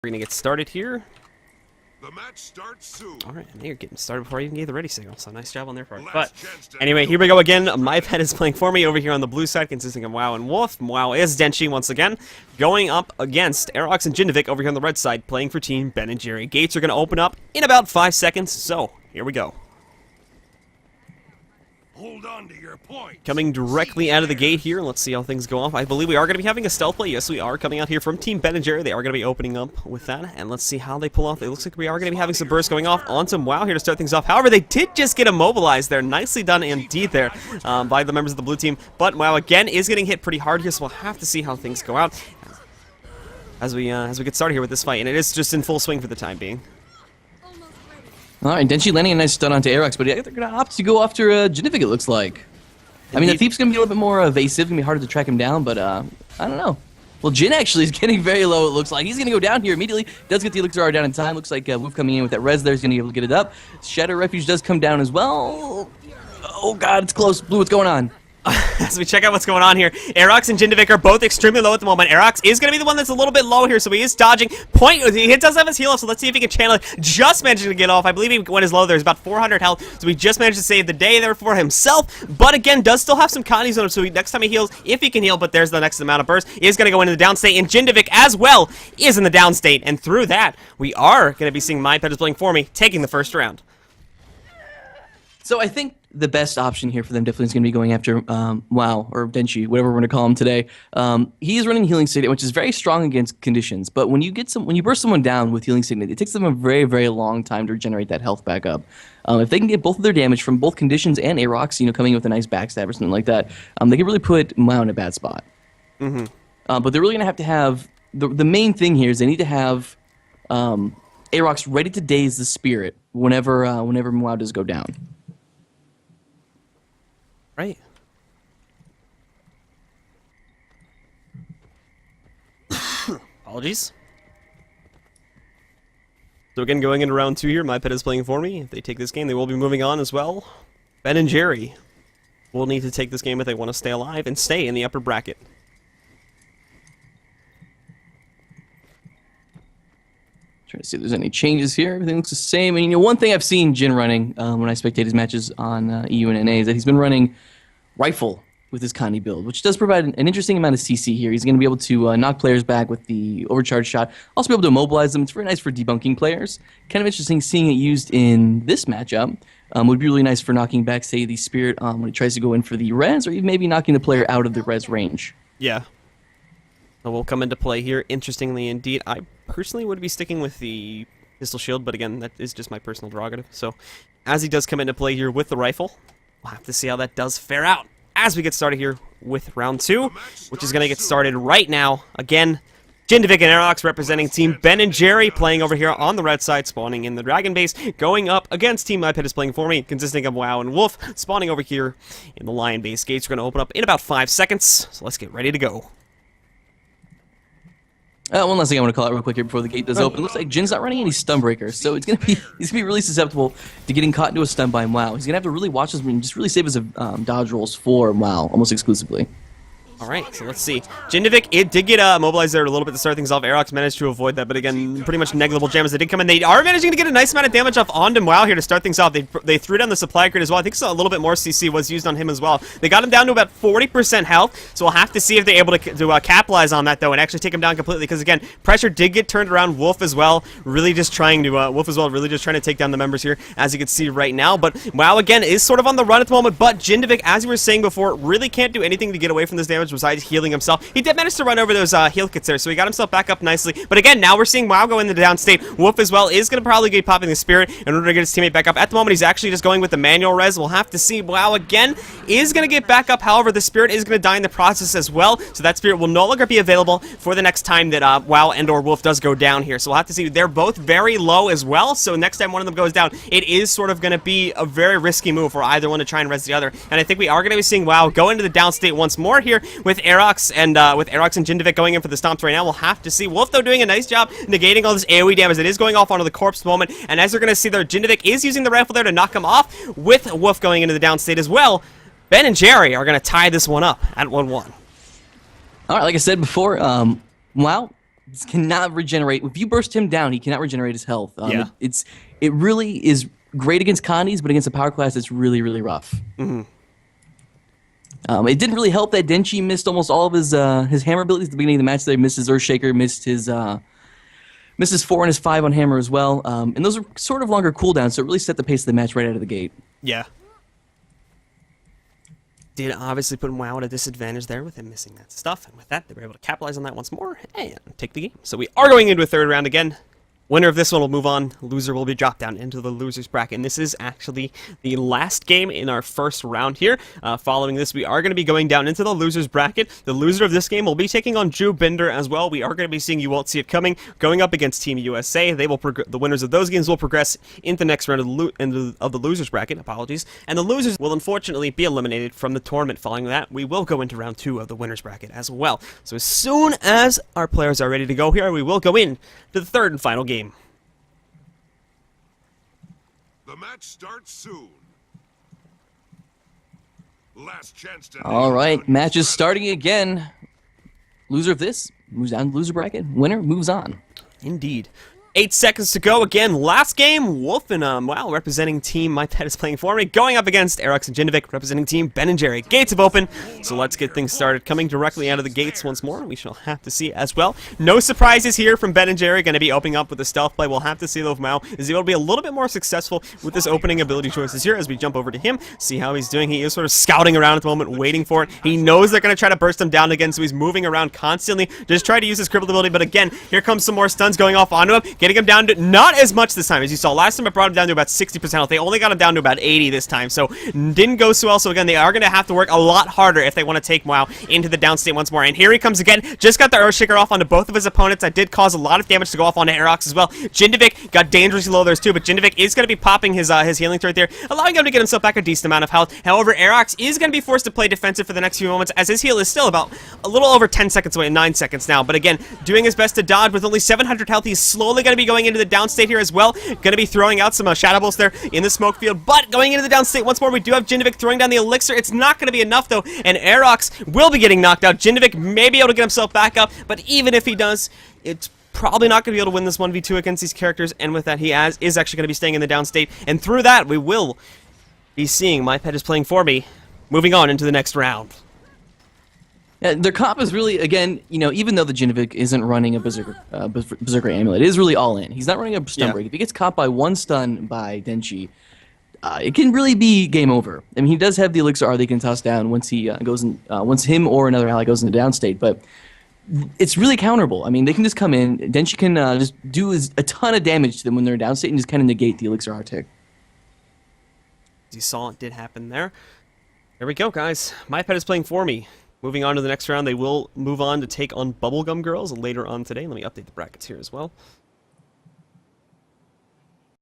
We're gonna get started here. The match starts soon. All right, and you're getting started before I even gave the ready signal, so nice job on their part. But anyway, here we go again. My pet is playing for me over here on the blue side, consisting of Wow and Wolf. Wow is Denchi once again, going up against Aerox and Jindovic over here on the red side, playing for Team Ben and Jerry. Gates are gonna open up in about 5 seconds, so here we go. Hold on to your point. Coming directly out of the gate here. Let's see how things go off. I believe we are going to be having a stealth play. Yes, we are coming out here from Team Ben and Jerry. They are going to be opening up with that. And let's see how they pull off. It looks like we are going to be having some bursts going off onto Wow here to start things off. However, they did just get immobilized there. Nicely done indeed there by the members of the blue team. But Wow, again, is getting hit pretty hard here, so we'll have to see how things go out as we get started here with this fight. And it is just in full swing for the time being. Alright, Denchi landing a nice stun onto Aerox, but they're going to opt to go after Jindovic, it looks like. I mean, the Thief's going to be a little bit more evasive, going to be harder to track him down, but I don't know. Well, Jin actually is getting very low, it looks like. He's going to go down here immediately. Does get the Elixir R down in time. Looks like Wolf coming in with that res there is going to be able to get it up. Shadow Refuge does come down as well. Oh, God, it's close. Blue, what's going on? As we check out what's going on here, Aerox and Jindovic are both extremely low at the moment. Aerox is going to be the one that's a little bit low here, so he is dodging. He does have his heal up, so let's see if he can channel it. Just managed to get off. I believe he went as low there. He's about 400 health, so he just managed to save the day there for himself. But again, does still have some connies on him, so next time he heals, if he can heal, but there's the next amount of burst, is going to go into the down state. And Jindovic as well is in the down state. And through that, we are going to be seeing mypetisplayingforme taking the first round. So I think the best option here for them definitely is going to be going after Wow, or Denchi, whatever we're going to call him today. He is running Healing Signet, which is very strong against conditions. But when you burst someone down with Healing Signet, it takes them a very, very long time to regenerate that health back up. If they can get both of their damage from both conditions and Aerox, coming in with a nice backstab or something like that, they can really put Wow in a bad spot. Mm-hmm. But they're really going to have the main thing here is they need to have Aerox ready to daze the spirit whenever Wow does go down. Right. Apologies. So again, going into round 2 here, my pet is playing for me. If they take this game, they will be moving on as well. Ben and Jerry will need to take this game if they want to stay alive and stay in the upper bracket. Trying to see if there's any changes here. Everything looks the same. And one thing I've seen Jin running when I spectate his matches on EU and NA is that he's been running Rifle with his Connie build, which does provide an interesting amount of CC here. He's going to be able to knock players back with the overcharge shot, also be able to immobilize them. It's very nice for debunking players. Kind of interesting seeing it used in this matchup. Would be really nice for knocking back, say, the Spirit when he tries to go in for the res, or even maybe knocking the player out of the res range. Yeah. So will come into play here, interestingly indeed. I personally would be sticking with the pistol shield, but again, that is just my personal prerogative. So, as he does come into play here with the rifle, we'll have to see how that does fare out as we get started here with round 2, which is going to get started right now. Again, Jindovic and Aerox representing Team Ben and Jerry playing over here on the red side, spawning in the Dragon Base, going up against Team My Pet is playing for me, consisting of Wow and Wolf, spawning over here in the Lion Base. Gates are going to open up in about 5 seconds, so let's get ready to go. One last thing I want to call out real quick here before the gate does open. It looks like Jin's not running any stun breakers, so he's gonna be really susceptible to getting caught into a stun by Wow. He's gonna have to really watch this and just really save his dodge rolls for Wow almost exclusively. Alright, so let's see. Jindovic, it did get mobilized there a little bit to start things off. Aerox managed to avoid that, but again, pretty much negligible damage. They did come in. They are managing to get a nice amount of damage off onto Wow here to start things off. They threw down the supply grid as well. I think so, a little bit more CC was used on him as well. They got him down to about 40% health, so we'll have to see if they're able to capitalize on that, though, and actually take him down completely, because again, pressure did get turned around. Wolf as well, really just trying to take down the members here, as you can see right now. But Wow, again, is sort of on the run at the moment, but Jindovic, as you were saying before, really can't do anything to get away from this damage besides healing himself. He did manage to run over those heal kits there, so he got himself back up nicely. But again, now we're seeing Wow go in the down state. Wolf as well is going to probably be popping the Spirit in order to get his teammate back up. At the moment, he's actually just going with the manual res. We'll have to see. Wow, again, is going to get back up. However, the Spirit is going to die in the process as well, so that Spirit will no longer be available for the next time that Wow and or Wolf does go down here. So we'll have to see. They're both very low as well, so next time one of them goes down, it is sort of going to be a very risky move for either one to try and res the other. And I think we are going to be seeing Wow go into the down state once more here with Aerox and Jindovic going in for the stomps right now. We'll have to see. Wolf, though, doing a nice job negating all this AoE damage that is going off onto the corpse at the moment. And as you're going to see there, Jindovic is using the rifle there to knock him off, with Wolf going into the down state as well. Ben and Jerry are going to tie this one up at 1-1. All right, like I said before, Wow cannot regenerate. If you burst him down, he cannot regenerate his health. Yeah. It really is great against Condies, but against a power class, it's really, really rough. Mm-hmm. It didn't really help that Denchi missed almost all of his hammer abilities at the beginning of the match. There, he missed his Earthshaker, missed his 4 and his 5 on hammer as well. And those are sort of longer cooldowns, so it really set the pace of the match right out of the gate. Yeah. Did obviously put WoW at a disadvantage there with him missing that stuff, and with that, they were able to capitalize on that once more and take the game. So we are going into a third round again. Winner of this one will move on. Loser will be dropped down into the losers bracket. And this is actually the last game in our first round here. Following this, we are going to be going down into the losers bracket. The loser of this game will be taking on Drew Binder as well. We are going to be seeing You Won't See It Coming going up against Team USA. They will the winners of those games will progress into the next round of the losers bracket. Apologies. And the losers will unfortunately be eliminated from the tournament. Following that, we will go into round 2 of the winners bracket as well. So as soon as our players are ready to go here, we will go in to the third and final game. The match starts soon. Last chance to All right, match is starting again. Loser of this moves down to the loser bracket. Winner moves on. Indeed. 8 seconds to go. Again, last game, Wolf and WoW representing Team mypetisplayingforme going up against Aerox and Jindovic representing Team Ben and Jerry. Gates have opened, so let's get things started. Coming directly out of the gates once more, we shall have to see as well. No surprises here from Ben and Jerry. Going to be opening up with a stealth play. We'll have to see though if WoW is able to be a little bit more successful with this opening ability choices here as we jump over to him, see how he's doing. He is sort of scouting around at the moment, waiting for it. He knows they're going to try to burst him down again, so he's moving around constantly, just try to use his crippled ability. But again, here comes some more stuns going off onto him, getting him down to not as much this time as you saw. Last time I brought him down to about 60% health. They only got him down to about 80 this time, so didn't go so well. So again, they are going to have to work a lot harder if they want to take WoW into the downstate once more. And here he comes again. Just got the Earthshaker off onto both of his opponents. That did cause a lot of damage to go off onto Aerox as well. Jindovic got dangerously low there too, but Jindovic is going to be popping his healing turret there, allowing him to get himself back a decent amount of health. However, Aerox is going to be forced to play defensive for the next few moments as his heal is still about a little over 10 seconds away, 9 seconds now. But again, doing his best to dodge with only 700 health. He's slowly going to be going into the downstate here as well. Going to be throwing out some Shadow Bolts there in the smoke field, but going into the downstate once more, we do have Jindovic throwing down the elixir. It's not going to be enough though, and Aerox will be getting knocked out. Jindovic may be able to get himself back up, but even if he does, it's probably not going to be able to win this 1v2 against these characters, and with that, he is actually going to be staying in the downstate, and through that, we will be seeing mypetisplayingforme moving on into the next round. Yeah, their comp is really, again, you know, even though the Jindovic isn't running a Berserker Amulet, it is really all in. He's not running a stun break. If he gets caught by one stun by Denchi, it can really be game over. I mean, he does have the Elixir R they can toss down once he goes in, once him or another ally goes into downstate, but it's really counterable. I mean, they can just come in, Denchi can just do a ton of damage to them when they're in downstate and just kind of negate the Elixir R tick. As you saw, it did happen there. There we go, guys. mypetisplayingforme. Moving on to the next round, they will move on to take on Bubblegum Girls later on today. Let me update the brackets here as well.